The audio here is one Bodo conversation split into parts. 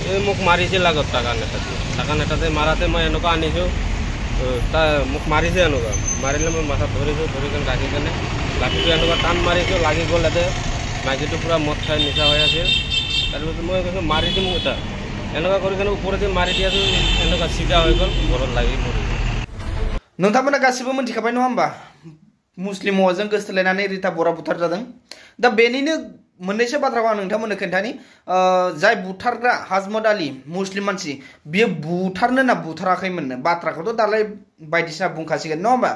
মোক মাৰিছে লাগত টাকা নেটাতে মাৰাতে মই এনেকুৱা আনিছোঁ মোক মাৰিছে এনেকুৱা মাৰিলে মই মাথাত ধৰিছোঁ ধৰি কেনে ৰাখি কেনে লাঠিটো এনেকুৱা টান মাৰিছোঁ লাগি গ'ল ইয়াতে মাইকীটো পূৰা মদ খাই নিচা হৈ আছিল তাৰপিছত মই কৈছোঁ মাৰি দিম এটা এনেকুৱা কৰি কেনে ওপৰতে মাৰি দিয়াটো এনেকুৱা চিধা হৈ গ'ল ঘৰত লাগি মৰি नोंथांमोना गासिबो मिथिखाबाय नङा होमबा मुस्लिम हौवाजों गोसथोलायनानै रिता बरा बुथार जादों दा बेनिनो मोननैसो बाथ्राखौ आं नोंथांमोननो खोन्थानि जाय बुथारग्रा हाजमत आली मुस्लिम मानसि बियो बुथारनो ना बुथाराखैमोननो बाथ्राखौथ' दालाय बायदिसिना बुंखासिगोन नङा होमबा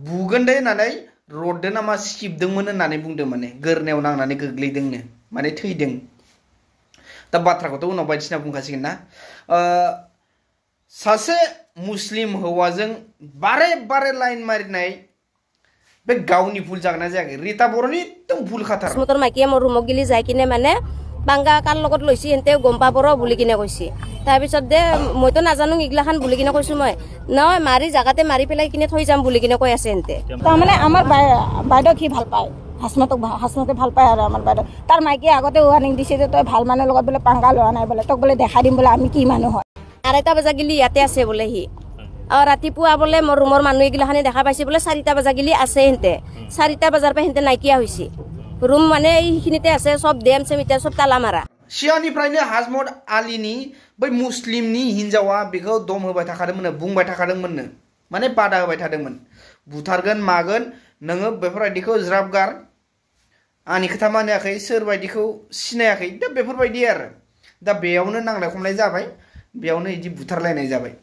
बुगोन दे होननानै रददो नामा सिबदोंमोन होननानै बुंदों माने गोरनायाव नांनानै गोग्लैदोंनो माने थैदों दा बाथ्राखौथ' उनाव बायदिसिना बुंखासिगोन ना सासे मुस्लिम हौवाजों बारे बारे लाइन मारिनाय बे गावनि भुल जागोन ना जायाखै रिता बर'नि एकदम भुल खाथार मोटर माइकिया मोर रुमक गिली जाय किने माने बांगा कार লগত লৈছি হেনতে গম পাব ৰ বুলি কিনে কৈছি তাৰ পিছত দে মইতো নাজানো ইগলাখান বুলি কিনে কৈছো মই নহয় মাৰি জাগাতে মাৰি পেলাই কিনে থৈ যাম বুলি কিনে কৈ আছে হেনতে তাৰ মানে আমাৰ বাইদেউ কি ভাল পায় হাসমতে ভাল পায় আৰু আমাৰ বাইদেউ তাৰ মাইকিয়ে আগতে ৱাৰ্নিং দিছে যে তই ভাল মানুহৰ লগত বোলে পাংগা লোৱা নাই বোলে তোক বোলে দেখাই দিম বোলে আমি কি মানুহ হয় 2:30 বজা গিলি ইয়াতে আছে বোলে হি আৰু ৰাতিপুৱা বোলে মোৰ ৰুমৰ মানুহ ইগলাখানে দেখা পাইছে বোলে 4:00 বজা গিলি আছে হেনতে 4:00 বজাৰ পৰা হেনতে নাইকিয়া হৈছে रुम माने इखिनिते আছে सब देम सेमिते सब ताला मारा सिगांनिफ्रायनो हाजमत आलीनि बै मुस्लिमनि हिनजावा बेखौ दम होबाय थाखादोंमोन बुंबाय थाखादोंमोन माने बादा होबाय थादोंमोन बुथारगोन मागोन नोङो बेफोरबायदिखौ ज्राब गार आंनि खोथा मानियाखै सोरबायदिखौ सिनायाखै दा बेफोरबायदि आरो दा बेयावनो नांलाय खमलाय जाबाय बेयावनो इदि बुथारलायनाय जाबाय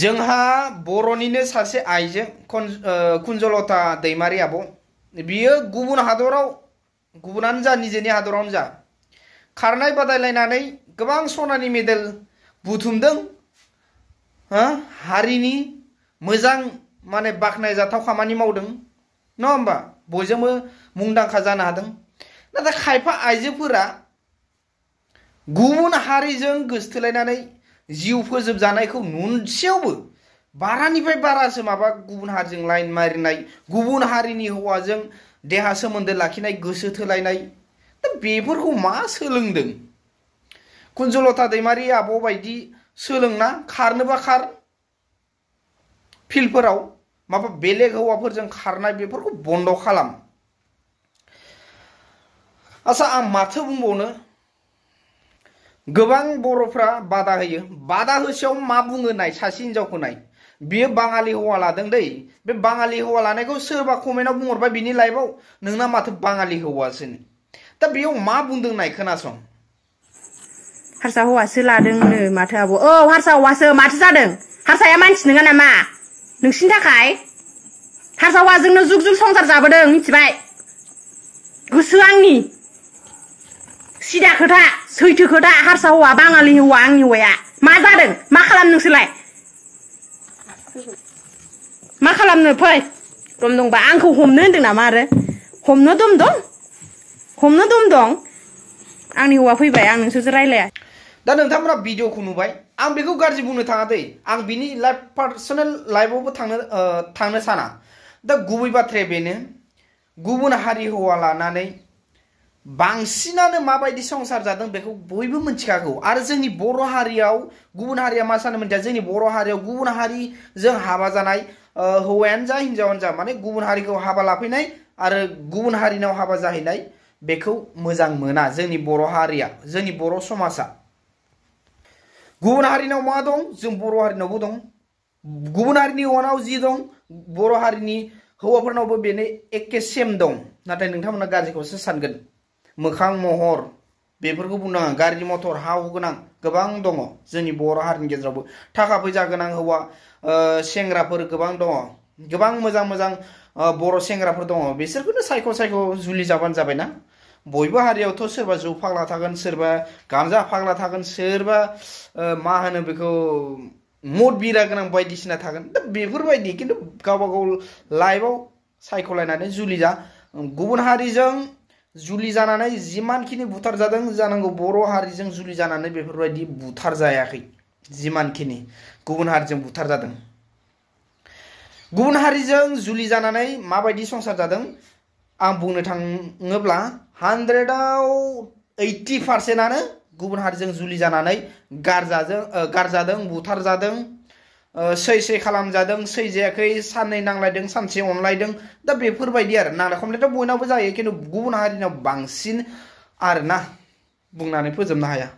जोंहा बर'निनो सासे आइजो कुन्जलता दैमारि आब' बियो गुबुन हादराव गुबुनानो जा निजेनि हादरावनो जा खारनाय बादायलायनानै गोबां सनानि मेडेल बुथुमदों हारिनि मोजां माने बाखनायजाथाव खामानि मावदों नङा होमबा बयजोंबो मुंदांखा जानो हादों नाथाय खायफा आइजोफोरा गुबुन हारिजों गोसथोलायनानै जिउ फोजोबजानायखौ नुसेयावबो बारानिफ्राय बारासो माबा गुबुन हारिजों लाइन मारिनाय गुबुन हारिनि हौवाजों देहा सोमोन्दो लाखिनाय गोसो थोलायनाय दा बेफोरखौ मा सोलोंदों कुन्जलता दैमारि आब' बायदि सोलोंना खारनोबा खार फिल्डफोराव माबा बेलेग हौवाफोरजों खारनाय बेफोरखौ बन्द खालाम आसा आं माथो बुंबावनो गोबां बर'फ्रा बादा होयो बादा होसेयाव मा बुङो नाय सासे हिनजावखौ नाय बियो बाङालि हौवा लादों दै बे बाङालि हौवा लानायखौ सोरबा कमेन्टआव बुंहरबाय बिनि लाइभआव नोंना माथो बाङालि हौवासो दा बेयाव मा बुंदों नाय खोनासं हारसा हौवासो लादोंनो माथो आब' औ हारसा हौवासो माथो जादों हारसाया मानसि नङा नामा नोंसिनि थाखाय हारसा हौवाजोंनो जुग जुग संसार जाबोदों मिथिबाय गोसो आंनि सिदा खोथा सैथो खोथा हारसा हौवा बाङालि हौवा आंनि हौवाया मा जादों मा खालाम नोंसोरलाय मा खालामनो फै दम दंबा आंखौ हमनो होनदों नामा आरो हमनो दम दं आंनि हौवा फैबाय आं नोंसोरजों रायलाया दा नोंथांमोना भिडिअखौ नुबाय आं बेखौ गाज्रि बुंनो थाङा दै आं बिनि लाइफ पार्सनेल लाइफआवबो थांनो साना दा गुबै बाथ्राया बेनो गुबुन हारि हौवा लानानै बांसिनानो माबायदि संसार जादों बेखौ बयबो मिथिखागौ आरो जोंनि बर' हारियाव गुबुन हारिया मा सानो मिथिया जोंनि बर' हारियाव गुबुन हारिजों हाबा जानाय हौवायानो जा हिनजावानो जा माने गुबुन हारिखौ हाबा लाफैनाय आरो गुबुन हारिनाव हाबा जाहैनाय बेखौ मोजां मोना जोंनि बर' हारिया जोंनि बर' समाजा गुबुन हारिनाव मा दं जों बर' हारिनावबो दं गुबुन हारिनि हौवानाव जि दं बर' हारिनि हौवाफोरनावबो बेनो एखे सेम दं नाथाय नोंथांमोना गाज्रिखौसो सानगोन मोखां महर बेफोरखौ बुंनाङा गारि मटर हा हु गोनां गोबां दङ जोंनि बर' हारिनि गेजेरावबो थाखा फैसा गोनां हौवा सेंग्राफोर गोबां दङ गोबां मोजां मोजां बर' सेंग्राफोर दङ बिसोरखौनो सायख' जुलि जाबानो जाबायना बयबो हारियावथ' सोरबा जौ फाग्ला थागोन सोरबा गांजा फाग्ला थागोन सोरबा मा होनो बेखौ मद बिरा गोनां बायदिसिना थागोन दा बेफोरबायदि खिन्थु गावबा गाव लाइफआव सायख'लायनानै जुलि जा गुबुन हारिजों जुलि जानानै जिमानखिनि बुथार जादों जानांगौ बर' हारिजों जुलि जानानै बेफोरबायदि बुथार जायाखै जिमानखिनि गुबुन हारिजों बुथार जादों गुबुन हारिजों जुलि जानानै माबायदि संसार जादों आं बुंनो थाङोब्ला 100आव 80%आनो गुबुन हारिजों जुलि जानानै गारजादों बुथारजादों सै खालामजादों सै जायाखै साननै नांलायदों सानसे अनलायदों दा बेफोरबायदि आरो नांलाय खमलायथ' बयनावबो जायो खिन्थु गुबुन हारिनाव बांसिन आरोना बुंनानै फोजोबनो हाया।